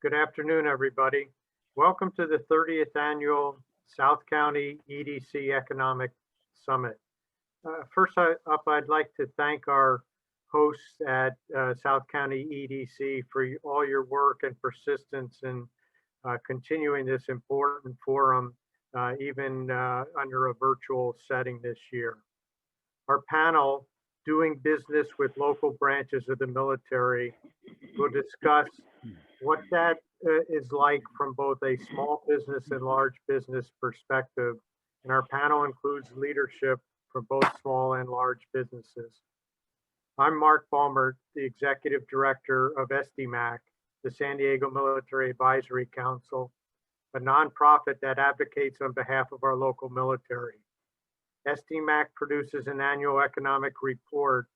Good afternoon, everybody. Welcome to the 30th Annual South County EDC Economic Summit. First up, I'd like to thank our hosts at South County EDC for all your work and persistence in continuing this important forum, even under a virtual setting this year. Our panel, Doing Business with Local Branches of the Military, will discuss what that is like from both a small business and large business perspective. And our panel includes leadership from both small and large businesses. I'm Mark Balmer, the Executive Director of SDMAC, the San Diego Military Advisory Council, a nonprofit that advocates on behalf of our local military. SDMAC produces an annual economic report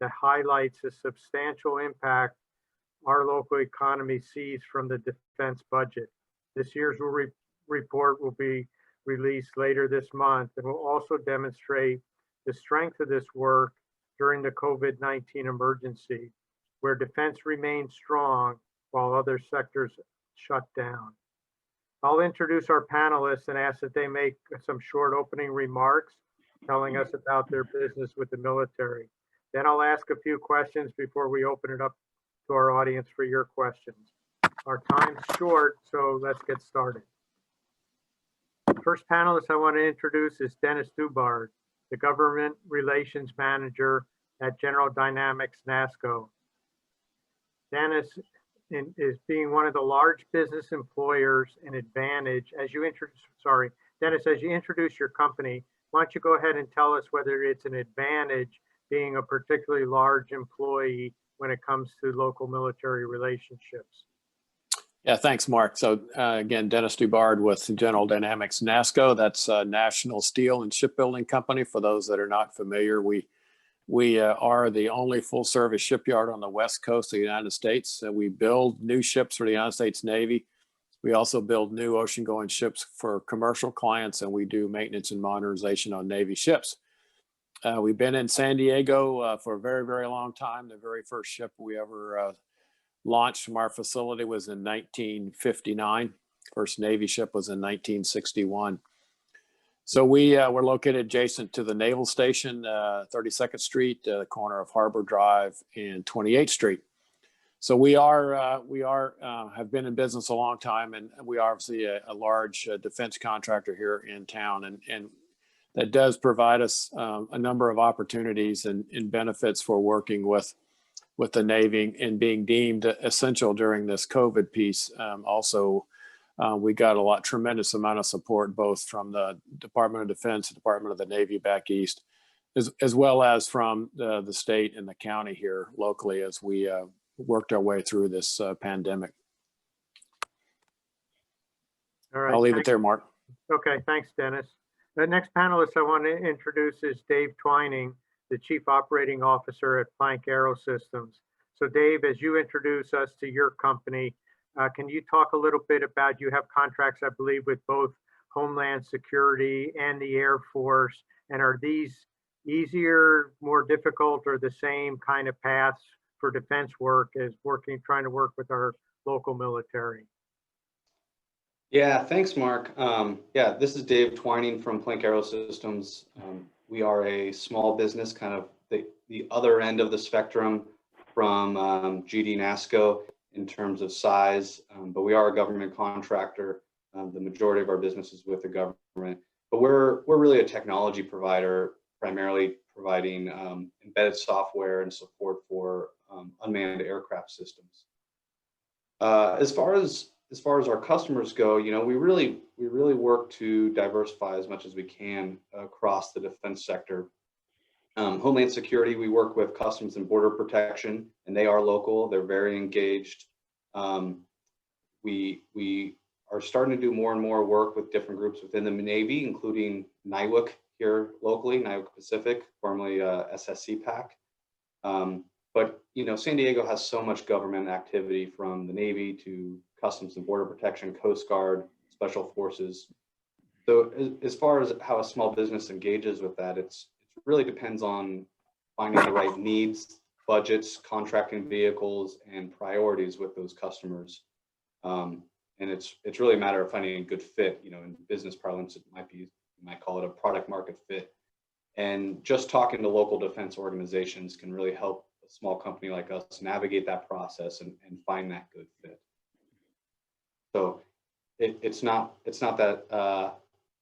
that highlights the substantial impact our local economy sees from the defense budget. This year's report will be released later this month and will also demonstrate the strength of this work during the COVID-19 emergency, where defense remains strong while other sectors shut down. I'll introduce our panelists and ask that they make some short opening remarks telling us about their business with the military. Then I'll ask a few questions before we open it up to our audience for your questions. Our time's short, so let's get started. The first panelist I want to introduce is Dennis Dubard, the Government Relations Manager at General Dynamics NASCO. Dennis is being one of the large business employers in Advantage. Dennis, as you introduce your company, why don't you go ahead and tell us whether it's an advantage being a particularly large employee when it comes to local military relationships. Yeah, thanks, Mark. So again, Dennis Dubard with General Dynamics NASCO. That's a National Steel and Shipbuilding Company. For those that are not familiar, we are the only full service shipyard on the West Coast of the United States. We build new ships for the United States Navy. We also build new ocean going ships for commercial clients, and we do maintenance and modernization on Navy ships. We've been in San Diego for a very, very long time. The very first ship we ever launched from our facility was in 1959. First Navy ship was in 1961. So we're located adjacent to the Naval Station, 32nd Street, the corner of Harbor Drive and 28th Street. So we have been in business a long time, and we are obviously a large defense contractor here in town, and that does provide us a number of opportunities and benefits for working with the Navy and being deemed essential during this COVID piece. We got tremendous amount of support both from the Department of Defense, the Department of the Navy back east, as well as from the state and the county here locally as we worked our way through this pandemic. All right. I'll leave it there, Mark. Okay, thanks, Dennis. The next panelist I want to introduce is Dave Twining, the Chief Operating Officer at Planck Aerosystems. So Dave, as you introduce us to your company, can you talk a little bit about, you have contracts, I believe, with both Homeland Security and the Air Force, and are these easier, more difficult, or the same kind of paths for defense work as trying to work with our local military? Yeah, thanks, Mark. This is Dave Twining from Planck Aerosystems. We are a small business, kind of the other end of the spectrum from GD NASCO in terms of size, but we are a government contractor. The majority of our business is with the government, but we're really a technology provider, primarily providing embedded software and support for unmanned aircraft systems. As far as our customers go, we really work to diversify as much as we can across the defense sector. Homeland Security, we work with Customs and Border Protection, and they are local. They're very engaged. We are starting to do more and more work with different groups within the Navy, including NIWC here locally, NIWC Pacific, formerly SSC PAC. But San Diego has so much government activity, from the Navy to Customs and Border Protection, Coast Guard, Special Forces. So as far as how a small business engages with that, it really depends on finding the right needs, budgets, contracting vehicles, and priorities with those customers. And it's really a matter of finding a good fit. You know, in business parlance, it might be, you might call it a product market fit. And just talking to local defense organizations can really help a small company like us navigate that process and find that good fit. So it's not that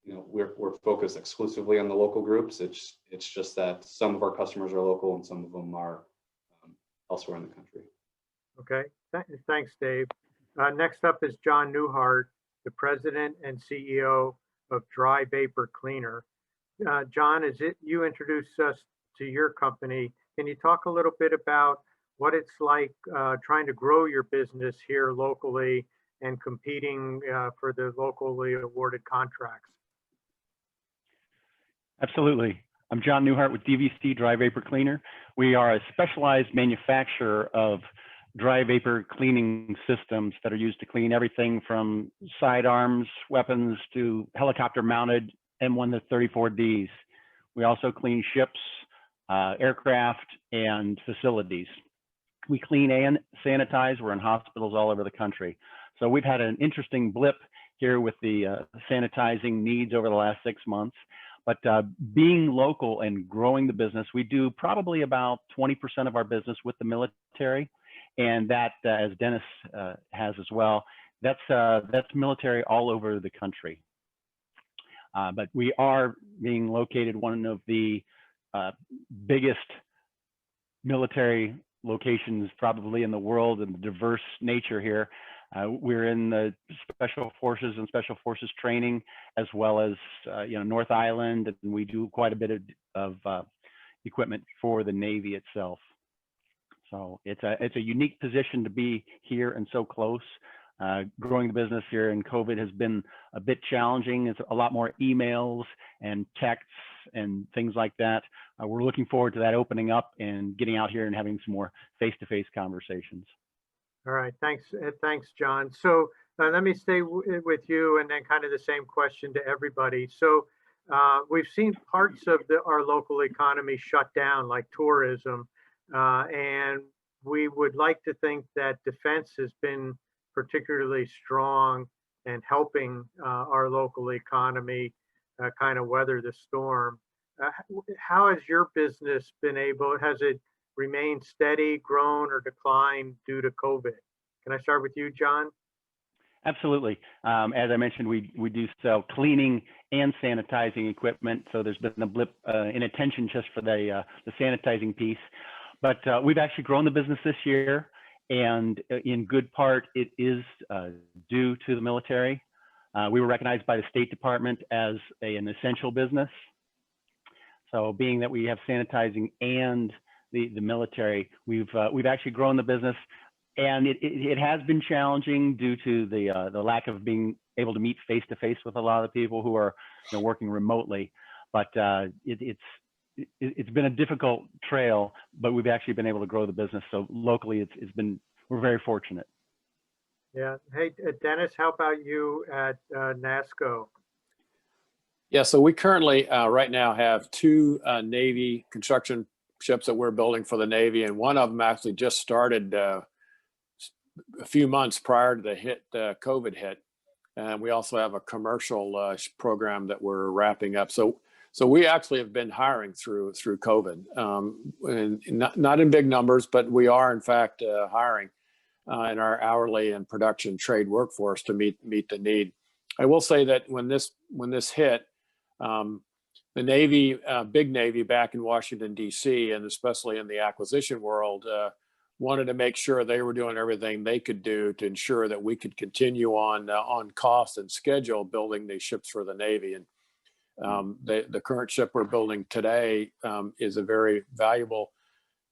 you know, we're focused exclusively on the local groups. It's just that some of our customers are local and some of them are elsewhere in the country. Okay, thanks, Dave. Next up is John Newhart, the President and CEO of Dry Vapor Cleaner. John, you introduced us to your company. Can you talk a little bit about what it's like trying to grow your business here locally and competing for the locally awarded contracts? Absolutely. I'm John Newhart with DVC Dry Vapor Cleaner. We are a specialized manufacturer of dry vapor cleaning systems that are used to clean everything from sidearms, weapons to helicopter mounted M1-34Ds. We also clean ships, aircraft, and facilities. We clean and sanitize. We're in hospitals all over the country. So we've had an interesting blip here with the sanitizing needs over the last 6 months. But being local and growing the business, we do probably about 20% of our business with the military. And that, as Dennis has as well, that's military all over the country. But we are being located one of the biggest military locations probably in the world, and the diverse nature here. We're in the Special Forces and Special Forces training, as well as you know, North Island, and we do quite a bit of equipment for the Navy itself. So it's a unique position to be here and so close. Growing the business here in COVID has been a bit challenging. It's a lot more emails and texts and things like that. We're looking forward to that opening up and getting out here and having some more face-to-face conversations. All right, thanks, John. So let me stay with you, and then kind of the same question to everybody. So we've seen parts of our local economy shut down, like tourism, and we would like to think that defense has been particularly strong and helping our local economy kind of weather the storm. How has your business been able? Has it remained steady, grown, or declined due to COVID? Can I start with you, John? Absolutely. As I mentioned, we do sell cleaning and sanitizing equipment. So there's been a blip in attention just for the sanitizing piece. But we've actually grown the business this year. And in good part, it is due to the military. We were recognized by the State Department as an essential business. So being that we have sanitizing and the military, we've actually grown the business, and it has been challenging due to the lack of being able to meet face to face with a lot of the people who are, you know, working remotely. But it's been a difficult trail, but we've actually been able to grow the business. So locally, we're very fortunate. Yeah. Hey, Dennis, how about you at NASCO? Yeah, so we currently right now have 2 Navy construction ships that we're building for the Navy, and one of them actually just started a few months prior to the COVID hit. And we also have a commercial program that we're wrapping up. So we actually have been hiring through COVID, and not in big numbers, but we are in fact hiring in our hourly and production trade workforce to meet the need. I will say that when this hit, the Navy, big Navy back in Washington, D.C., and especially in the acquisition world, wanted to make sure they were doing everything they could do to ensure that we could continue on cost and schedule building these ships for the Navy. And the current ship we're building today is a very valuable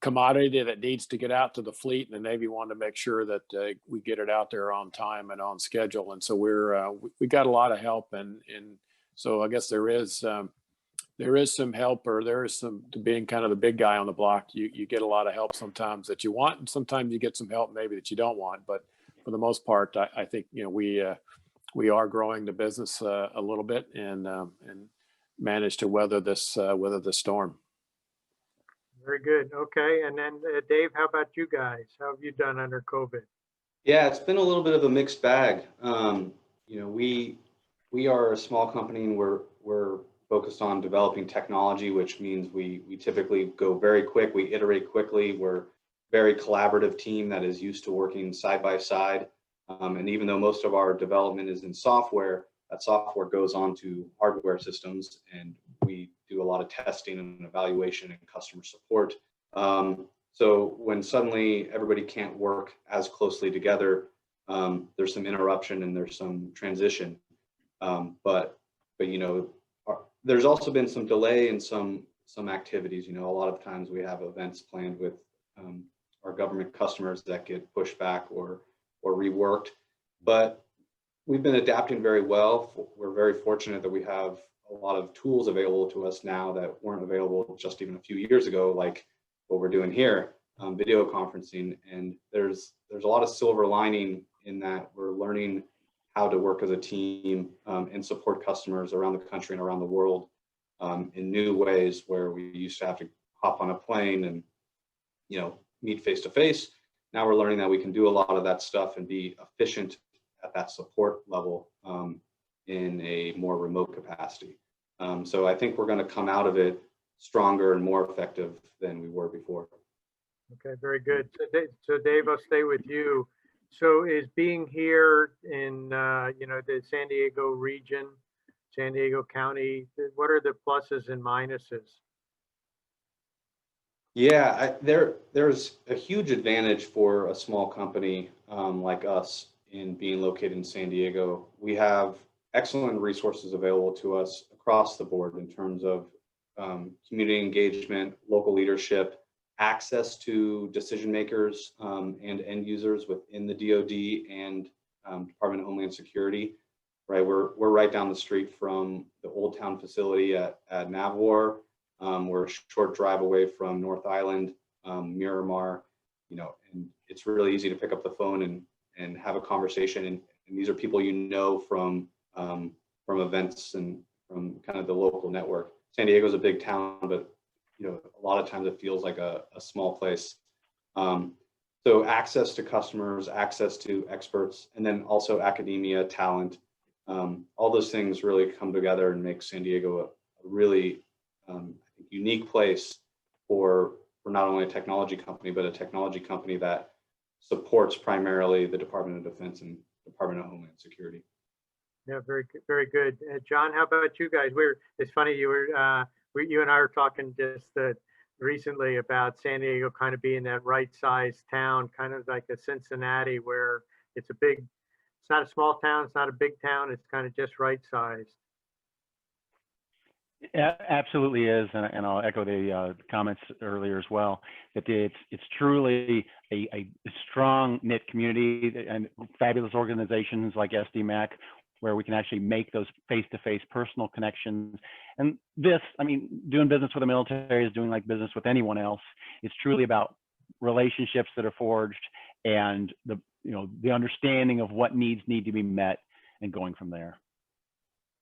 commodity that needs to get out to the fleet, and the Navy wanted to make sure that we get it out there on time and on schedule. And so we got a lot of help, and so I guess there is some help, or there is some, to being kind of the big guy on the block. You get a lot of help sometimes that you want, and sometimes you get some help maybe that you don't want. But for the most part, I think, you know, we are growing the business a little bit and managed to weather the storm. Very good. Okay. And then Dave, how about you guys? How have you done under COVID? Yeah, it's been a little bit of a mixed bag. We are a small company and we're focused on developing technology, which means we typically go very quick. We iterate quickly. We're very collaborative team that is used to working side by side. And even though most of our development is in software, that software goes on to hardware systems, and we do a lot of testing and evaluation and customer support. So when suddenly everybody can't work as closely together, there's some interruption and there's some transition. But there's also been some delay in some activities. A lot of times we have events planned with our government customers that get pushed back or reworked. But we've been adapting very well. We're very fortunate that we have a lot of tools available to us now that weren't available just even a few years ago, like what we're doing here, video conferencing. And there's a lot of silver lining in that we're learning how to work as a team and support customers around the country and around the world in new ways, where we used to have to hop on a plane and meet face to face. Now we're learning that we can do a lot of that stuff and be efficient at that support level in a more remote capacity. So I think we're going to come out of it stronger and more effective than we were before. Okay, very good. So Dave, I'll stay with you. So is being here in, the San Diego region, San Diego County, what are the pluses and minuses? Yeah, there's a huge advantage for a small company like us in being located in San Diego. We have excellent resources available to us across the board in terms of community engagement, local leadership, access to decision makers and end users within the DoD and Department of Homeland Security. Right, we're right down the street from the Old Town facility at Navwar. We're a short drive away from North Island, Miramar, and it's really easy to pick up the phone and have a conversation. And these are people from events and from kind of the local network. San Diego is a big town, but a lot of times it feels like a small place. So access to customers, access to experts, and then also academia, talent, all those things really come together and make San Diego a really unique place for not only a technology company, but a technology company that supports primarily the Department of Defense and Department of Homeland Security. Yeah, very good, very good. John, how about you guys? It's funny, you and I were talking just recently about San Diego kind of being that right-sized town, kind of like a Cincinnati, where it's not a small town, it's not a big town, it's kind of just right-sized. Yeah, absolutely is, and I'll echo the comments earlier as well, that it's truly a strong knit community and fabulous organizations like SDMAC, where we can actually make those face-to-face personal connections. And this, doing business with the military is doing like business with anyone else. It's truly about relationships that are forged and the understanding of what needs need to be met and going from there.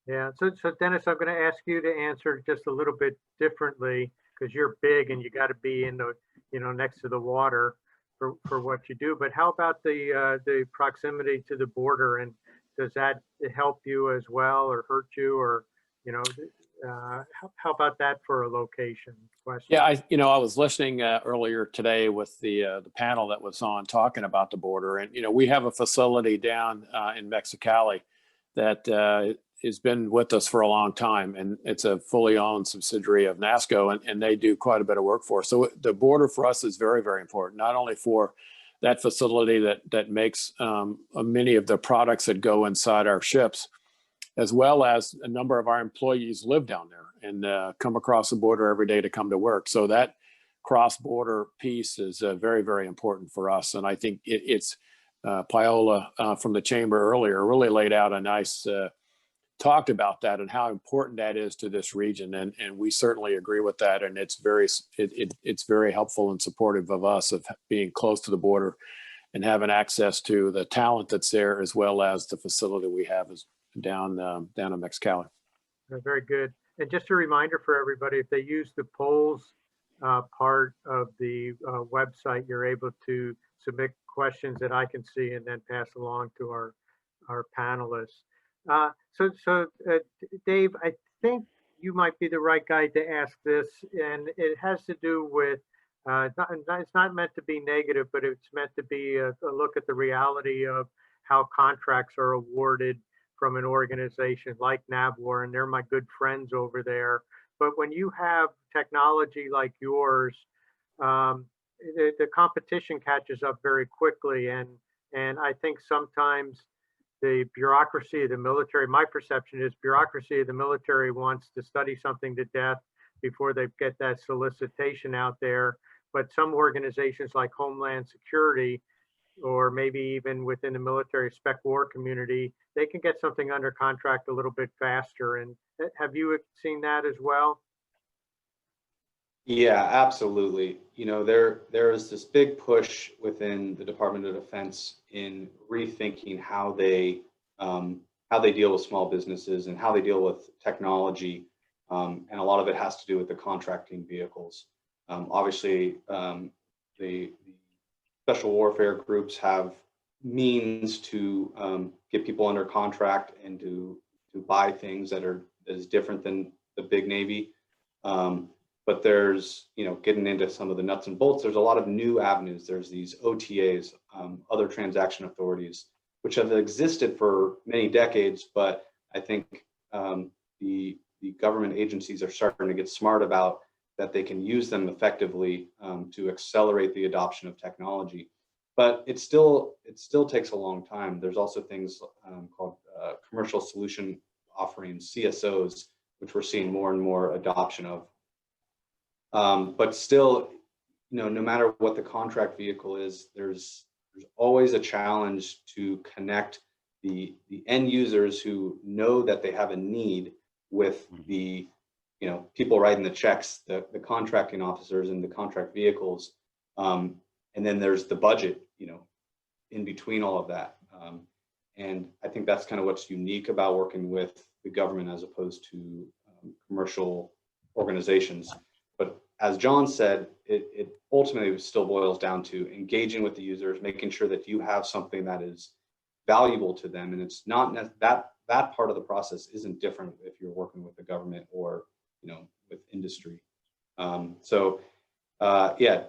Yeah, so Dennis, I'm going to ask you to answer just a little bit differently, because you're big and you got to be in the, next to the water for what you do. But how about the proximity to the border, and does that help you as well or hurt you, or how about that for a location question? Yeah, I was listening earlier today with the panel that was on talking about the border, and we have a facility down in Mexicali that has been with us for a long time, and it's a fully owned subsidiary of NASCO, and they do quite a bit of work for us. So the border for us is very, very important, not only for that facility that makes many of the products that go inside our ships, as well as a number of our employees live down there and come across the border every day to come to work. So that cross-border piece is very, very important for us. And I think it's Paola from the chamber earlier really laid out a nice talked about that and how important that is to this region, and we certainly agree with that. And it's very helpful and supportive of us of being close to the border and having access to the talent that's there, as well as the facility we have is down in Mexicali. Very good. And just a reminder for everybody, if they use the polls part of the website, you're able to submit questions that I can see and then pass along to our panelists. Dave, I think you might be the right guy to ask this, and it has to do with, it's not meant to be negative, but it's meant to be a look at the reality of how contracts are awarded from an organization like NAVWAR, and they're my good friends over there. But when you have technology like yours, the competition catches up very quickly, and I think sometimes the bureaucracy of the military, my perception is bureaucracy of the military wants to study something to death before they get that solicitation out there. But some organizations like Homeland Security, or maybe even within the military spec war community, they can get something under contract a little bit faster. And have you seen that as well? Yeah, absolutely. You know, there is this big push within the Department of Defense in rethinking how they deal with small businesses and how they deal with technology, and a lot of it has to do with the contracting vehicles. Obviously, the special warfare groups have means to get people under contract and to buy things that is different than the big Navy. But there's, you know, getting into some of the nuts and bolts, there's a lot of new avenues. There's these OTAs, other transaction authorities, which have existed for many decades, but I think the government agencies are starting to get smart about that they can use them effectively to accelerate the adoption of technology. But it still takes a long time. There's also things called commercial solution offerings, CSOs, which we're seeing more and more adoption of. But still, you know, no matter what the contract vehicle is, there's always a challenge to connect the end users who know that they have a need with the, you know, people writing the checks, the contracting officers and the contract vehicles. And then there's the budget, you know, in between all of that. And I think that's kind of what's unique about working with the government as opposed to commercial organizations. But as John said, it ultimately still boils down to engaging with the users, making sure that you have something that is valuable to them. And it's not that part of the process isn't different if you're working with the government or, you know, with industry. Yeah,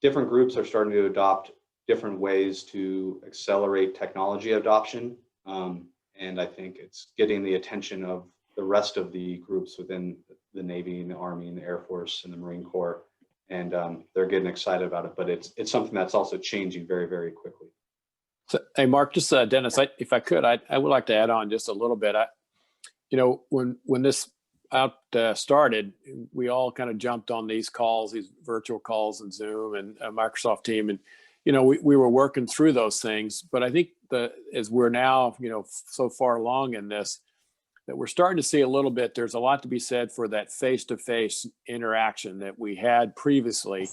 different groups are starting to adopt different ways to accelerate technology adoption. And I think it's getting the attention of the rest of the groups within the Navy and the Army and the Air Force and the Marine Corps. And they're getting excited about it, but it's something that's also changing very, very quickly. So, hey, Mark, just Dennis, if I could, I would like to add on just a little bit. You know, when this started, we all kind of jumped on these calls, these virtual calls and Zoom and Microsoft Team. And, you know, we were working through those things. But I think as we're now, you know, so far along in this, that we're starting to see a little bit, there's a lot to be said for that face-to-face interaction that we had previously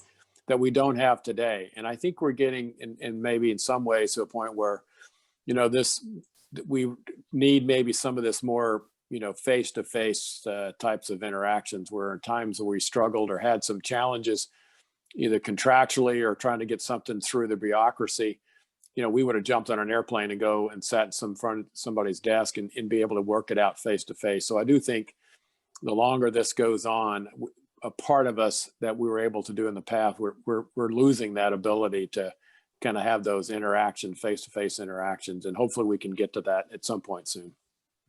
that we don't have today. And I think we're getting, and maybe in some ways, to a point where, you know, we need maybe some of this more, you know, face-to-face types of interactions, where in times where we struggled or had some challenges, either contractually or trying to get something through the bureaucracy, you know, we would have jumped on an airplane and go and sat in front of somebody's desk and be able to work it out face-to-face. So I do think the longer this goes on, a part of us that we were able to do in the past, we're losing that ability to kind of have those face-to-face interactions. And hopefully we can get to that at some point soon.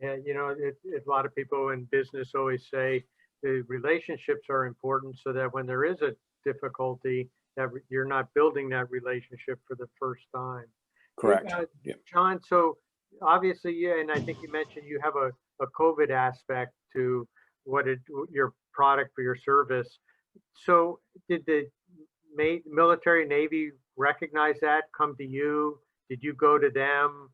Yeah, you know, a lot of people in business always say the relationships are important, so that when there is a difficulty, that you're not building that relationship for the first time. Correct. Yeah. John, so obviously, yeah, and I think you mentioned you have a COVID aspect to your product for your service. So did the military Navy recognize that, come to you? Did you go to them?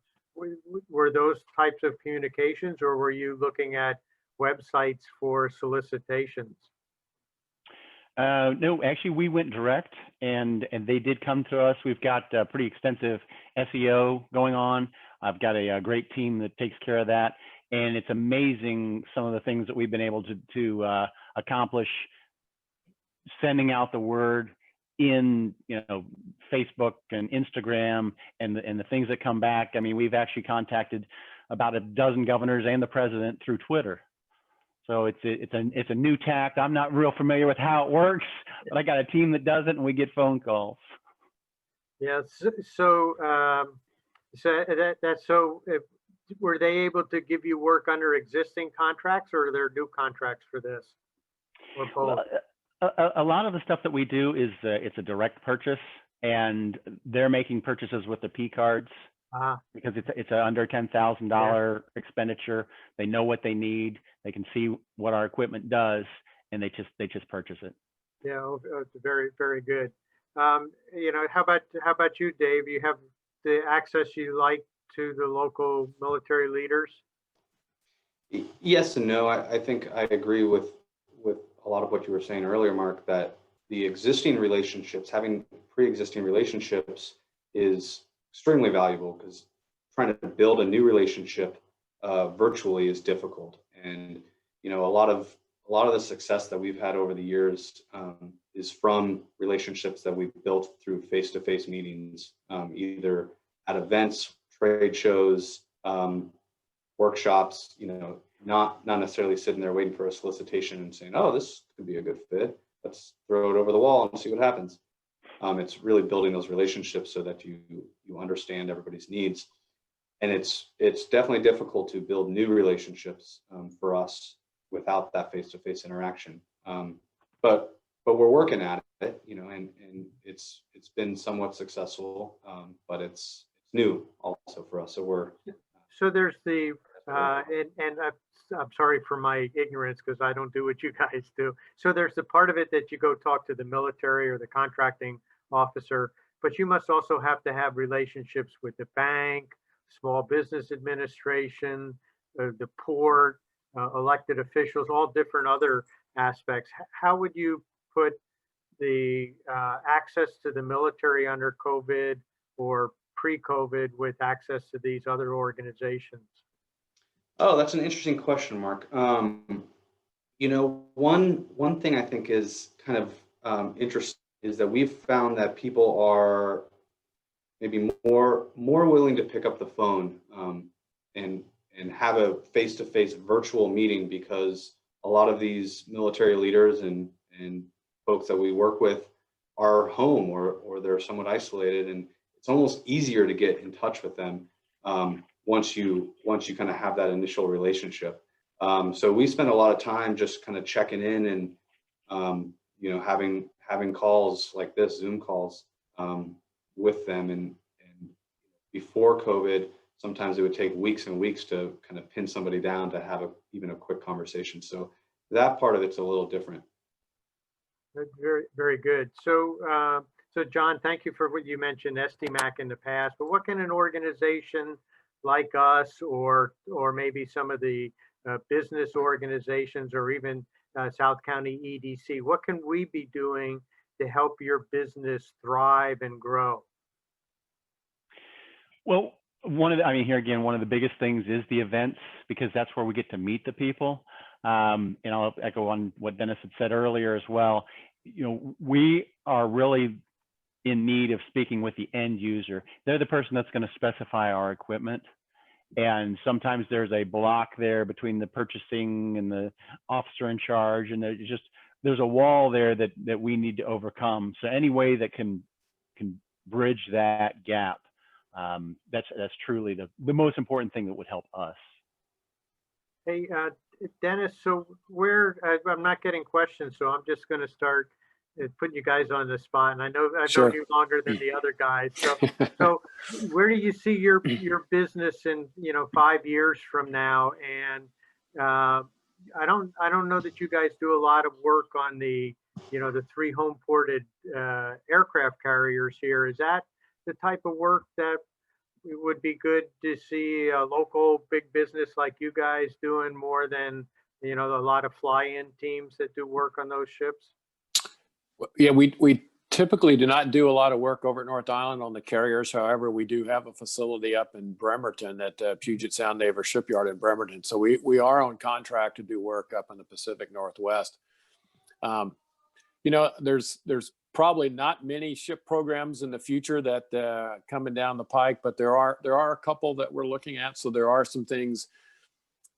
Were those types of communications, or were you looking at websites for solicitations? No, actually, we went direct, and they did come to us. We've got a pretty extensive SEO going on. I've got a great team that takes care of that, and it's amazing some of the things that we've been able to accomplish, sending out the word in, Facebook and Instagram and the things that come back. I mean, we've actually contacted about a dozen governors and the president through Twitter. So it's a new tact. I'm not real familiar with how it works, but I got a team that does it, and we get phone calls. Yeah. Were they able to give you work under existing contracts, or are there new contracts for this? Or both? Well, a lot of the stuff that we do is it's a direct purchase, and they're making purchases with the P cards because it's a under $10,000 expenditure. They know what they need. They can see what our equipment does, and they just purchase it. Yeah, it's very, very good. How about you, Dave? You have the access you like to the local military leaders? Yes and no. I think I agree with a lot of what you were saying earlier, Mark, that the existing relationships, having pre-existing relationships is extremely valuable, because trying to build a new relationship virtually is difficult. And, a lot of the success that we've had over the years is from relationships that we've built through face-to-face meetings, either at events, trade shows, workshops, not necessarily sitting there waiting for a solicitation and saying, oh, this could be a good fit. Let's throw it over the wall and see what happens. It's really building those relationships so that you understand everybody's needs. And it's definitely difficult to build new relationships for us without that face-to-face interaction. But we're working at it, and it's been somewhat successful, but it's new also for us. So there's the and I'm sorry for my ignorance, because I don't do what you guys do. So there's the part of it that you go talk to the military or the contracting officer, but you must also have to have relationships with the bank, small business administration, the port, elected officials, all different other aspects. How would you put the access to the military under COVID or pre-COVID with access to these other organizations? Oh, that's an interesting question, Mark. One thing I think is kind of interesting is that we've found that people are maybe more willing to pick up the phone and have a face-to-face virtual meeting, because a lot of these military leaders and folks that we work with are home or they're somewhat isolated, and it's almost easier to get in touch with them once you kind of have that initial relationship. So we spend a lot of time just kind of checking in and having calls like this, Zoom calls with them. And before COVID, sometimes it would take weeks and weeks to kind of pin somebody down to have even a quick conversation. So that part of it's a little different. Very, very good. So John, thank you for what you mentioned, SDMAC in the past, but what can an organization like us or maybe some of the business organizations or even South County EDC, what can we be doing to help your business thrive and grow? Well, one of the biggest things is the events, because that's where we get to meet the people. And I'll echo on what Dennis had said earlier as well. We are really in need of speaking with the end user. They're the person that's going to specify our equipment. And sometimes there's a block there between the purchasing and the officer in charge, and there's a wall there that we need to overcome. So any way that can bridge that gap, that's truly the most important thing that would help us. Hey, Dennis, so I'm not getting questions, so I'm just going to start putting you guys on the spot. And I know I've known you longer than the other guys. So where do you see your business in 5 years from now? And I don't know that you guys do a lot of work on the 3 home ported aircraft carriers here. Is that the type of work that it would be good to see a local big business like you guys doing more than a lot of fly-in teams that do work on those ships? Yeah, we typically do not do a lot of work over at North Island on the carriers. However, we do have a facility up in Bremerton at Puget Sound Naval Shipyard in Bremerton. So we are on contract to do work up in the Pacific Northwest. There's probably not many ship programs in the future that coming down the pike, but there are a couple that we're looking at. So there are some things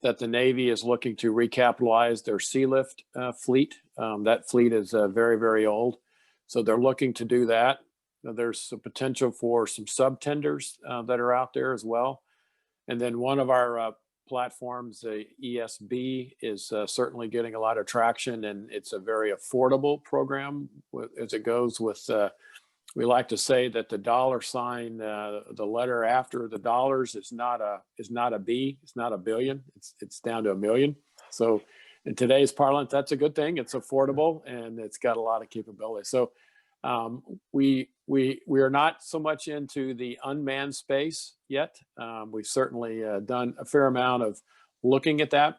that the Navy is looking to recapitalize their Sea Lift fleet. That fleet is very, very old. So they're looking to do that. There's some potential for some sub-tenders that are out there as well. And then one of our platforms, the ESB, is certainly getting a lot of traction, and it's a very affordable program as it goes with, we like to say that the dollar sign, the letter after the dollars is not a B, it's not a billion, it's down to a million. So in today's parlance, that's a good thing. It's affordable and it's got a lot of capability. So we are not so much into the unmanned space yet. We've certainly done a fair amount of looking at that,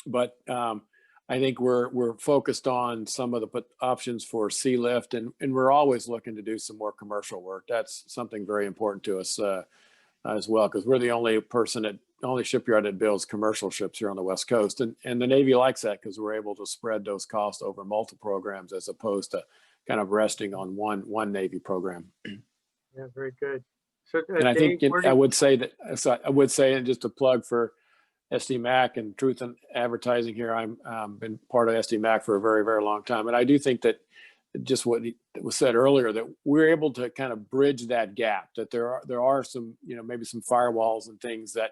but I think we're focused on some of the options for Sea Lift, and we're always looking to do some more commercial work. That's something very important to us as well, because we're the only shipyard that builds commercial ships here on the West Coast, and the Navy likes that because we're able to spread those costs over multiple programs as opposed to kind of resting on one Navy program. Yeah, very good. So, and I Dave, think I would say, and just a plug for SDMAC and Truth in Advertising here. I'm been part of SDMAC for a very, very long time. And I do think that just what was said earlier, that we're able to kind of bridge that gap, that there are some, maybe some firewalls and things that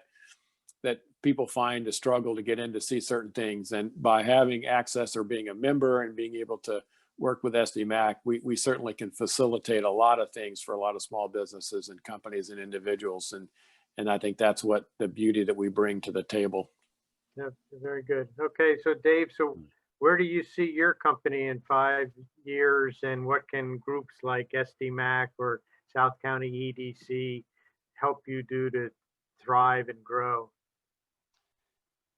people find a struggle to get in to see certain things. And by having access or being a member and being able to work with SDMAC, we certainly can facilitate a lot of things for a lot of small businesses and companies and individuals. And I think that's what the beauty that we bring to the table. Yeah, very good. Okay, so Dave, so where do you see your company in 5 years, and what can groups like SDMAC or South County EDC help you do to thrive and grow?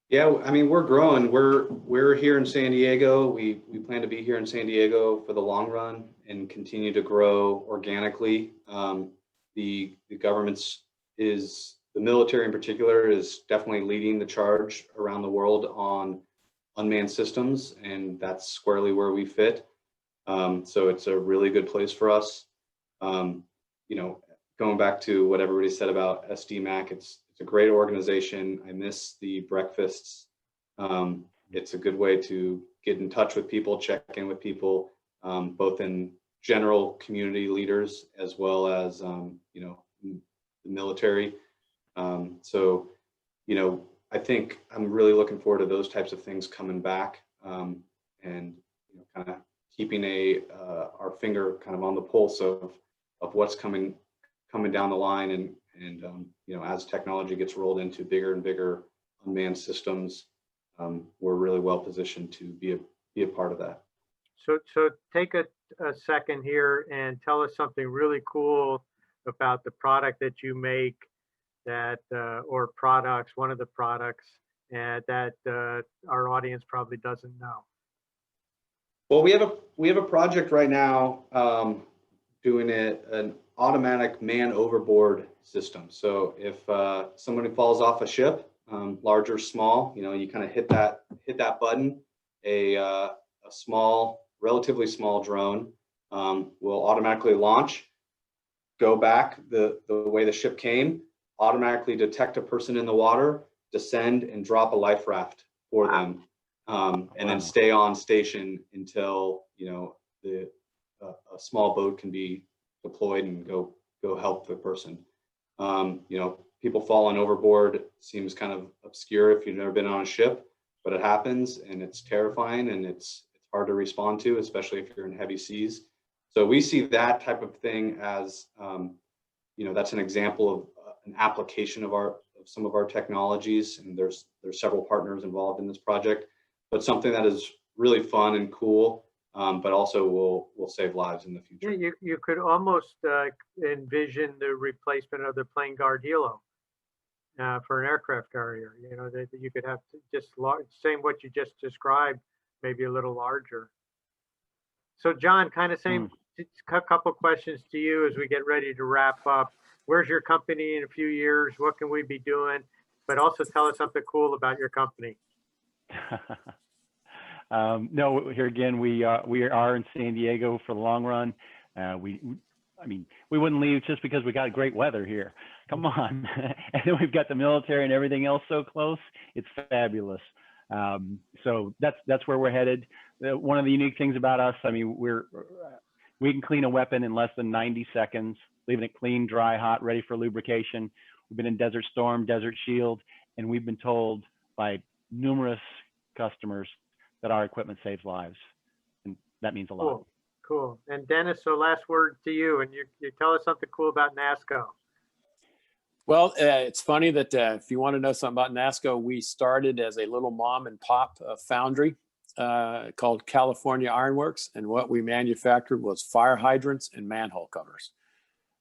Yeah, I mean, we're growing. We're here in San Diego. We plan to be here in San Diego for the long run and continue to grow organically. The government's the military in particular is definitely leading the charge around the world on unmanned systems, and that's squarely where we fit. So it's a really good place for us. Going back to what everybody said about SDMAC, it's a great organization. I miss the breakfasts. It's a good way to get in touch with people, check in with people, both in general community leaders as well as the military. So I think I'm really looking forward to those types of things coming back, and kind of keeping our finger kind of on the pulse of what's coming down the line, and as technology gets rolled into bigger and bigger unmanned systems, we're really well positioned to be a part of that. So take a second here and tell us something really cool about the product that you make, that or products, one of the products that our audience probably doesn't know. Well, we have a project right now doing an automatic man overboard system. So if somebody falls off a ship, large or small, you kind of hit that button, a small, relatively small drone will automatically launch, go back the way the ship came, automatically detect a person in the water, descend and drop a life raft for them, and then stay on station until a small boat can be deployed and go help the person. People falling overboard seems kind of obscure if you've never been on a ship, but it happens, and it's terrifying, and it's hard to respond to, especially if you're in heavy seas. So we see that type of thing as that's an example of an application of some of our technologies, and there's several partners involved in this project, but something that is really fun and cool, but also will save lives in the future. Yeah, you could almost envision the replacement of the plane guard helo for an aircraft carrier. That you could have just same what you just described, maybe a little larger. So John, kind of same couple questions to you as we get ready to wrap up. Where's your company in a few years? What can we be doing? But also tell us something cool about your company. No, here again, we are in San Diego for the long run. I mean, we wouldn't leave just because we got great weather here. Come on. And then we've got the military and everything else so close. It's fabulous. So that's where we're headed. One of the unique things about us, I mean, we can clean a weapon in less than 90 seconds, leaving it clean, dry, hot, ready for lubrication. We've been in Desert Storm, Desert Shield, and we've been told by numerous customers that our equipment saves lives. And that means a lot. Cool, cool. And Dennis, so last word to you, and you tell us something cool about NASCO. Well, it's funny that if you want to know something about NASCO, we started as a little mom and pop foundry called California Ironworks. And what we manufactured was fire hydrants and manhole covers.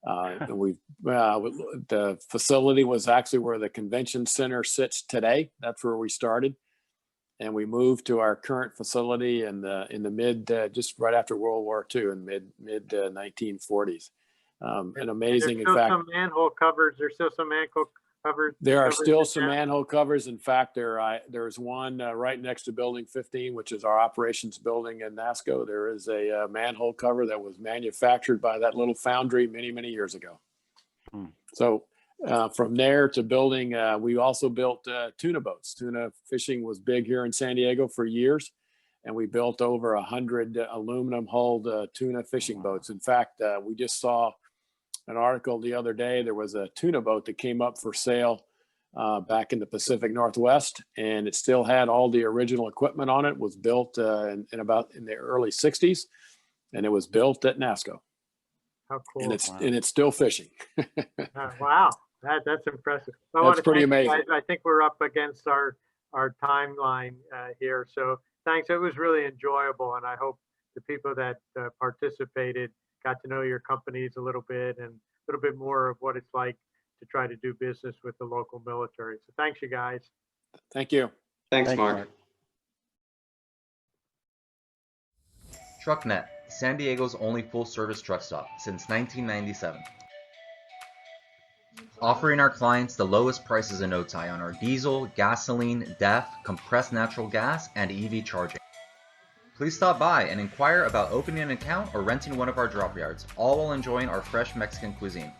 And the facility was actually where the convention center sits today. That's where we started. And we moved to our current facility in the mid, just right after World War II in mid 1940s. And amazing, in fact, Some manhole covers. There's still some manhole covers. there are covers still in some town? manhole covers. In fact, there's one right next to Building 15, which is our operations building in NASCO. There is a manhole cover that was manufactured by that little foundry many, many years ago. So from there to building, we also built tuna boats. Tuna fishing was big here in San Diego for years. And we built over 100 aluminum hulled tuna fishing boats. In fact, we just saw an article the other day. There was a tuna boat that came up for sale back in the Pacific Northwest, and it still had all the original equipment on it. It was built in the early 60s, and it was built at NASCO. How cool. And it's still fishing. Wow, that's impressive. That's pretty amazing. I think we're up against our timeline here. So thanks. It was really enjoyable, and I hope the people that participated got to know your companies a little bit and a little bit more of what it's like to try to do business with the local military. So thanks, you guys. Thank you. Thanks, Mark. TruckNet, San Diego's only full-service truck stop since 1997. Offering our clients the lowest prices in Otay on our diesel, gasoline, DEF, compressed natural gas, and EV charging. Please stop by and inquire about opening an account or renting one of our drop yards, all while enjoying our fresh Mexican cuisine.